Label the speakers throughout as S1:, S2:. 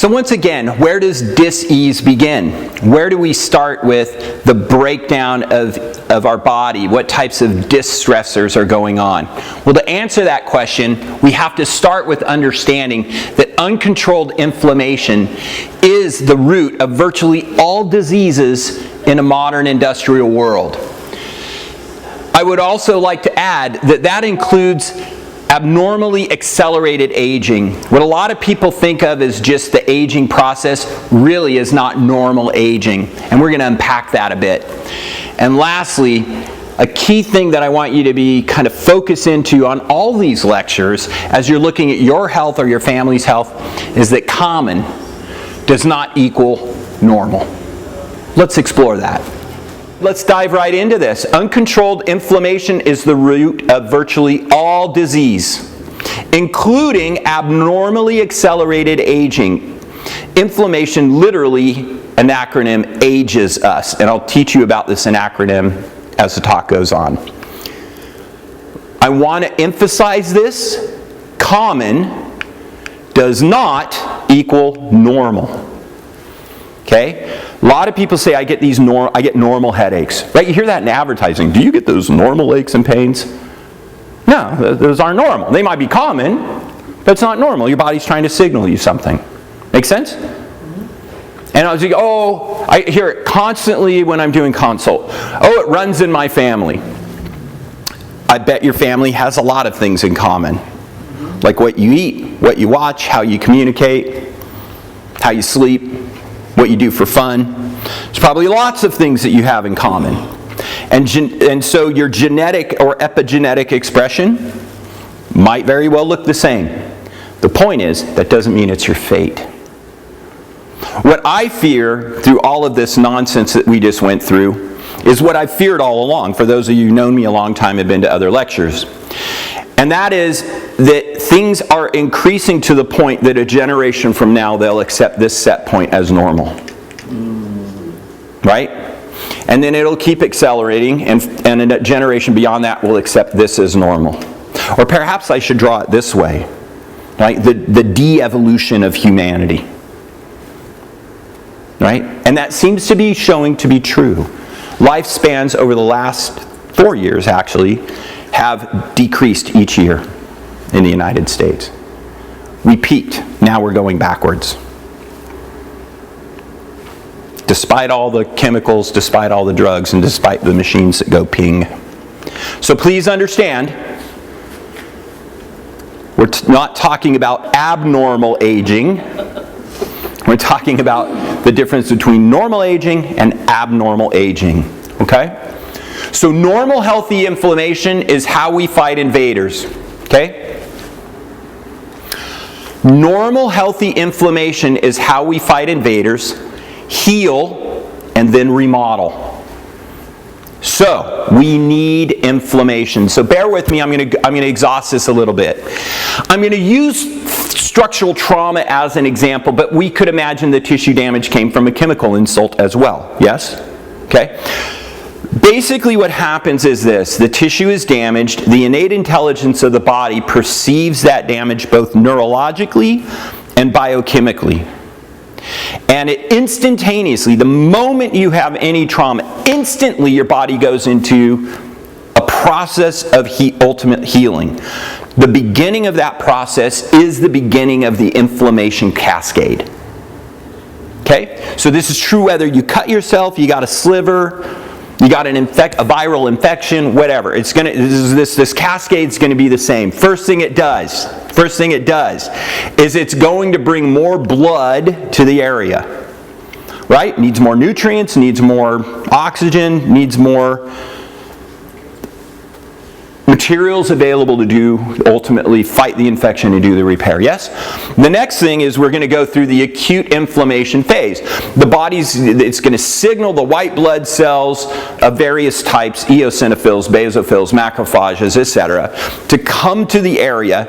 S1: So once again, where does dis-ease begin? Where do we start with the breakdown of our body? What types of dis-stressors are going on? Well, to answer that question, we have to start with understanding that uncontrolled inflammation is the root of virtually all diseases in a modern industrial world. I would also like to add that that includes abnormally accelerated aging. What a lot of people think of as just the aging process really is not normal aging, and we're going to unpack that a bit. And lastly, a key thing that I want you to be kind of focus into on all these lectures as you're looking at your health or your family's health is that common does not equal normal. Let's explore that. Let's dive right into this. Uncontrolled inflammation is the root of virtually all disease, including abnormally accelerated aging. Inflammation, literally, an acronym, ages us. And I'll teach you about this acronym as the talk goes on. I want to emphasize this. Common does not equal normal. Okay? A lot of people say I get normal headaches. Right? You hear that in advertising. Do you get those normal aches and pains? No, those aren't normal. They might be common, but it's not normal. Your body's trying to signal you something. Make sense? And I was like, oh, I hear it constantly when I'm doing consult. Oh, it runs in my family. I bet your family has a lot of things in common. Like what you eat, what you watch, how you communicate, how you sleep, what you do for fun. There's probably lots of things that you have in common. And so your genetic or epigenetic expression might very well look the same. The point is, that doesn't mean it's your fate. What I fear through all of this nonsense that we just went through is what I've feared all along, for those of you who've known me a long time and have been to other lectures. And that is that things are increasing to the point that a generation from now they'll accept this set point as normal. Right? And then it'll keep accelerating, and a generation beyond that will accept this as normal. Or perhaps I should draw it this way. Right? The de-evolution of humanity. Right? And that seems to be showing to be true. Lifespans over the last 4 years, actually, have decreased each year in the United States. We peaked. Now we're going backwards. Despite all the chemicals, despite all the drugs, and despite the machines that go ping. So please understand, we're not talking about abnormal aging. We're talking about the difference between normal aging and abnormal aging. Okay? So normal healthy inflammation is how we fight invaders. Okay? Normal healthy inflammation is how we fight invaders, heal, and then remodel. So, we need inflammation. So bear with me, I'm going to exhaust this a little bit. I'm going to use structural trauma as an example, but we could imagine the tissue damage came from a chemical insult as well. Yes? Okay? Basically what happens is this. The tissue is damaged. The innate intelligence of the body perceives that damage both neurologically and biochemically. And it instantaneously, the moment you have any trauma, instantly your body goes into a process of ultimate healing. The beginning of that process is the beginning of the inflammation cascade. Okay? So this is true whether you cut yourself, you got a sliver, you got a viral infection, whatever. This cascade's going to be the same. First thing it does is it's going to bring more blood to the area. Right? Needs more nutrients, needs more oxygen, needs more materials available to ultimately fight the infection and do the repair. Yes? The next thing is we're going to go through the acute inflammation phase. It's going to signal the white blood cells of various types, eosinophils, basophils, macrophages, etc., to come to the area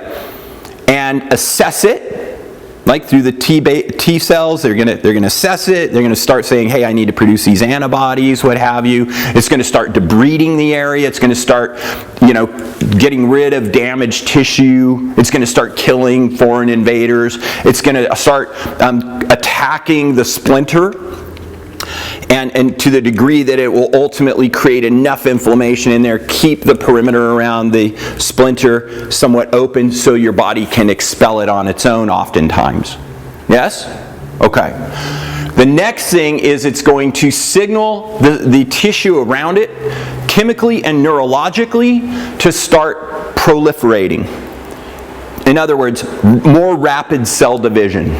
S1: and assess it Like through the T cells, they're gonna assess it. They're gonna start saying, hey, I need to produce these antibodies, what have you. It's gonna start debriding the area. It's gonna start, getting rid of damaged tissue. It's gonna start killing foreign invaders. It's gonna start attacking the splinter. And to the degree that it will ultimately create enough inflammation in there, keep the perimeter around the splinter somewhat open so your body can expel it on its own oftentimes. Yes? Okay. The next thing is it's going to signal the tissue around it chemically and neurologically to start proliferating. In other words, more rapid cell division.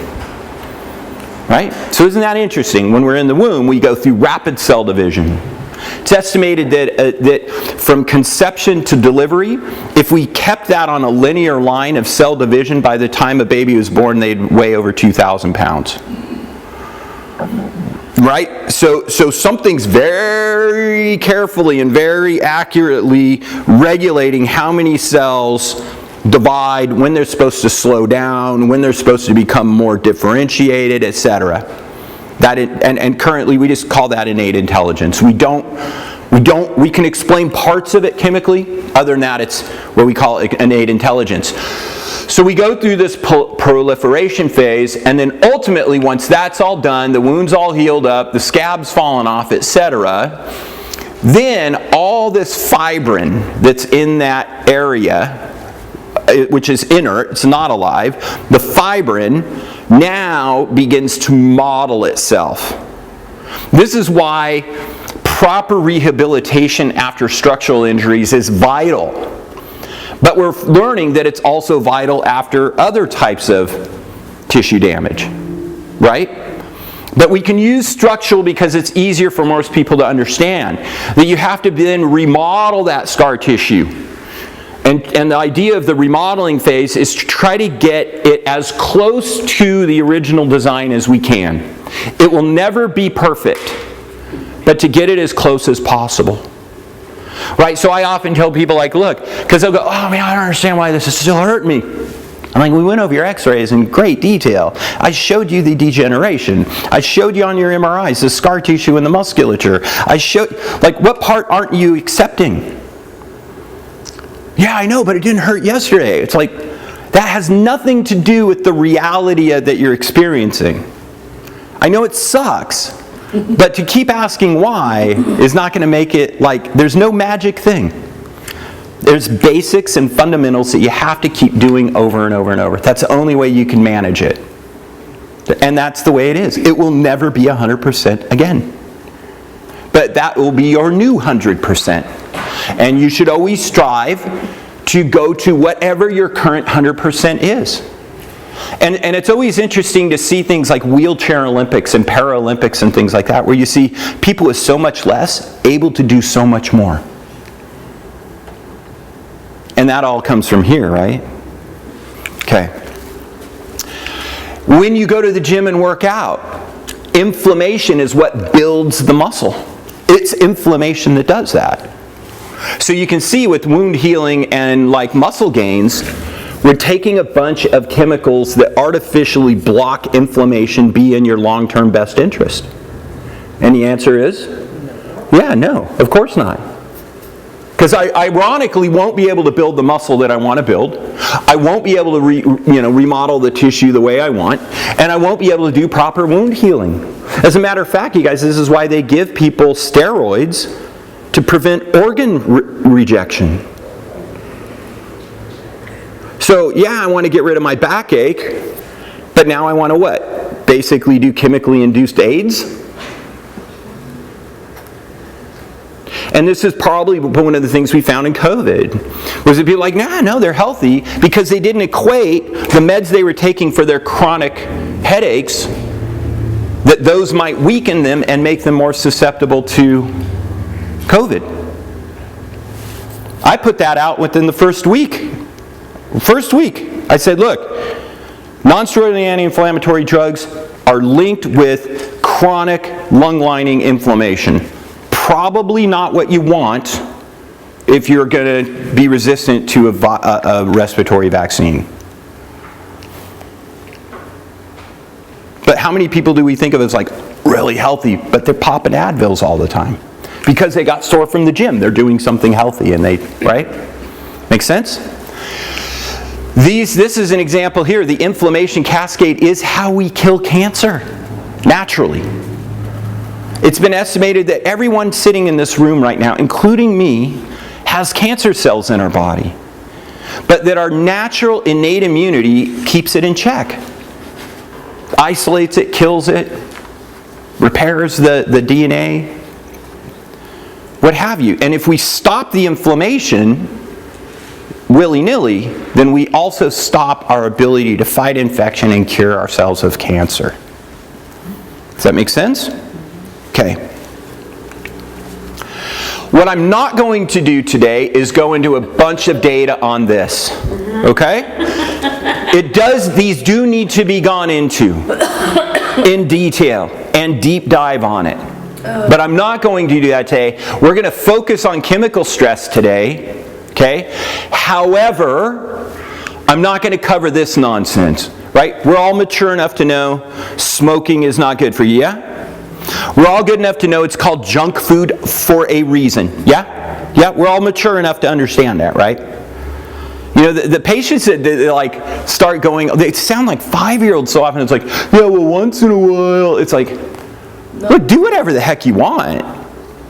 S1: Right? So isn't that interesting? When we're in the womb, we go through rapid cell division. It's estimated that from conception to delivery, if we kept that on a linear line of cell division, by the time a baby was born, they'd weigh over 2,000 pounds. Right? So something's very carefully and very accurately regulating how many cells divide, when they're supposed to slow down, when they're supposed to become more differentiated, etc. And currently we just call that innate intelligence. We can explain parts of it chemically. Other than that, it's what we call innate intelligence. So we go through this proliferation phase, and then ultimately, once that's all done, the wound's all healed up, the scab's fallen off, etc., then all this fibrin that's in that area, which is inert, it's not alive, the fibrin now begins to model itself. This is why proper rehabilitation after structural injuries is vital. But we're learning that it's also vital after other types of tissue damage, right? But we can use structural because it's easier for most people to understand. That you have to then remodel that scar tissue. And the idea of the remodeling phase is to try to get it as close to the original design as we can. It will never be perfect, but to get it as close as possible. Right? So I often tell people, look, because they'll go, oh man, I don't understand why this is still hurting me. I'm like, we went over your x-rays in great detail. I showed you the degeneration. I showed you on your MRIs the scar tissue and the musculature. I showed, what part aren't you accepting? Yeah, I know, but it didn't hurt yesterday. It's like, that has nothing to do with the reality that you're experiencing. I know it sucks, but to keep asking why is not going to make it there's no magic thing. There's basics and fundamentals that you have to keep doing over and over and over. That's the only way you can manage it. And that's the way it is. It will never be 100% again. But that will be your new 100%. And you should always strive to go to whatever your current 100% is. And it's always interesting to see things like wheelchair Olympics and Paralympics and things like that, where you see people with so much less able to do so much more. And that all comes from here, right? Okay. When you go to the gym and work out, inflammation is what builds the muscle. It's inflammation that does that. So you can see with wound healing and muscle gains, we're taking a bunch of chemicals that artificially block inflammation be in your long-term best interest. And the answer is, yeah, no, of course not. Because I ironically won't be able to build the muscle that I want to build. I won't be able to remodel the tissue the way I want. And I won't be able to do proper wound healing. As a matter of fact, you guys, this is why they give people steroids to prevent organ rejection. So, yeah, I want to get rid of my backache, but now I want to what? Basically do chemically induced AIDS? And this is probably one of the things we found in COVID, was that people no, they're healthy, because they didn't equate the meds they were taking for their chronic headaches, that those might weaken them and make them more susceptible to COVID. I put that out within the first week. I said, look, non-steroidal anti-inflammatory drugs are linked with chronic lung lining inflammation. Probably not what you want if you're going to be resistant to a respiratory vaccine. How many people do we think of as like really healthy, but they're popping Advils all the time? Because they got sore from the gym. They're doing something healthy and they, right? Make sense? This is an example here. The inflammation cascade is how we kill cancer, naturally. It's been estimated that everyone sitting in this room right now, including me, has cancer cells in our body. But that our natural innate immunity keeps it in check. Isolates it, kills it, repairs the DNA, what have you. And if we stop the inflammation willy-nilly, then we also stop our ability to fight infection and cure ourselves of cancer. Does that make sense? Okay. What I'm not going to do today is go into a bunch of data on this. Okay? These do need to be gone into in detail and deep dive on it. But I'm not going to do that today. We're going to focus on chemical stress today. Okay? However, I'm not going to cover this nonsense. Right? We're all mature enough to know smoking is not good for you, yeah? We're all good enough to know it's called junk food for a reason. Yeah? Yeah, we're all mature enough to understand that, right? You know, the patients that like start going, they sound like 5-year-olds so often. It's like, yeah, well, once in a while. It's like, look, do whatever the heck you want.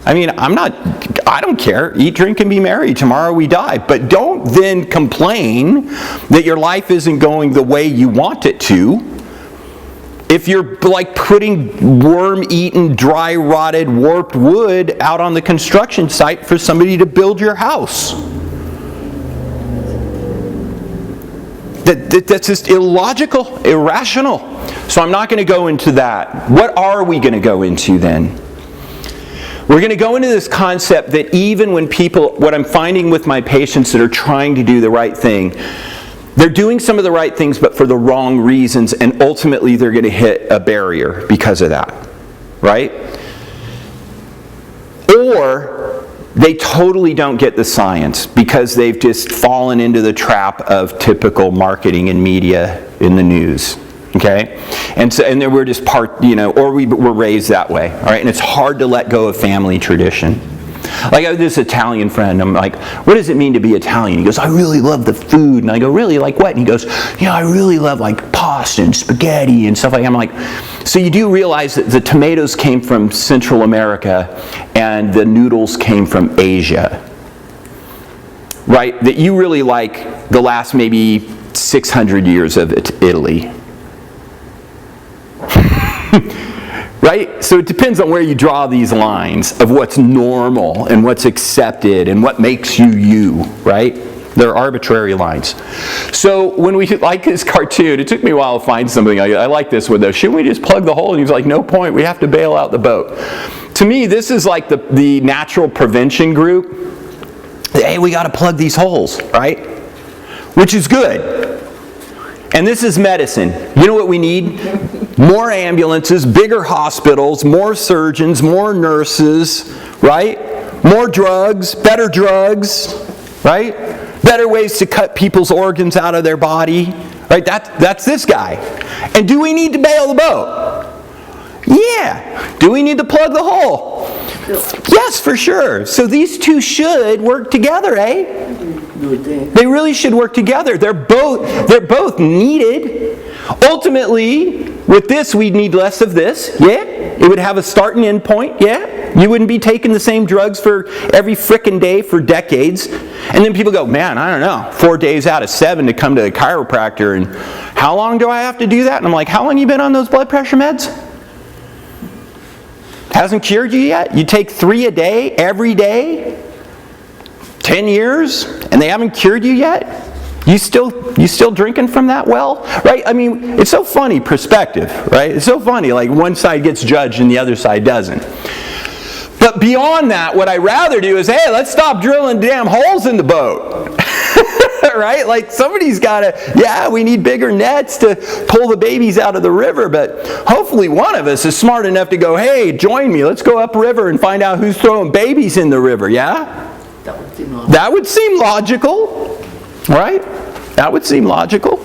S1: I mean, I don't care. Eat, drink, and be merry. Tomorrow we die. But don't then complain that your life isn't going the way you want it to. If you're like putting worm-eaten, dry-rotted, warped wood out on the construction site for somebody to build your house. That's just illogical, irrational. So I'm not going to go into that. What are we going to go into then? We're going to go into this concept that even when what I'm finding with my patients that are trying to do the right thing, they're doing some of the right things, but for the wrong reasons, and ultimately they're going to hit a barrier because of that, right? Or they totally don't get the science because they've just fallen into the trap of typical marketing and media in the news, okay? And then we're just or we were raised that way, all right? And it's hard to let go of family tradition. Like I have this Italian friend, I'm like, what does it mean to be Italian? He goes, I really love the food. And I go, really? Like what? And he goes, I really love like pasta and spaghetti and stuff like that. I'm like, so you do realize that the tomatoes came from Central America and the noodles came from Asia, right? That you really like the last maybe 600 years of Italy. Right? So it depends on where you draw these lines of what's normal and what's accepted and what makes you, right? They're arbitrary lines. So when we like this cartoon, it took me a while to find something. I like this one though. Shouldn't we just plug the hole? And he was like, no point. We have to bail out the boat. To me, this is like the natural prevention group. Hey, we got to plug these holes, right? Which is good. And this is medicine. You know what we need? More ambulances, bigger hospitals, more surgeons, more nurses, right? More drugs, right? Better ways to cut people's organs out of their body, right? That's this guy. And do we need to bail the boat? Yeah. Do we need to plug the hole? Yes, for sure. So these two should work together, eh? They really should work together. They're both needed. Ultimately, with this, we'd need less of this. Yeah? It would have a start and end point. Yeah? You wouldn't be taking the same drugs for every frickin' day for decades. And then people go, man, I don't know, 4 days out of 7 to come to a chiropractor, and how long do I have to do that? And I'm like, how long you been on those blood pressure meds? Hasn't cured you yet? You take 3 a day, every day? 10 years, and they haven't cured you yet? You still drinking from that well? Right? I mean, it's so funny, perspective, right? It's so funny, like one side gets judged and the other side doesn't. But beyond that, what I'd rather do is, hey, let's stop drilling damn holes in the boat. Right? Like somebody's got to, we need bigger nets to pull the babies out of the river, but hopefully one of us is smart enough to go, hey, join me, let's go upriver and find out who's throwing babies in the river, yeah? That would seem logical, right? That would seem logical.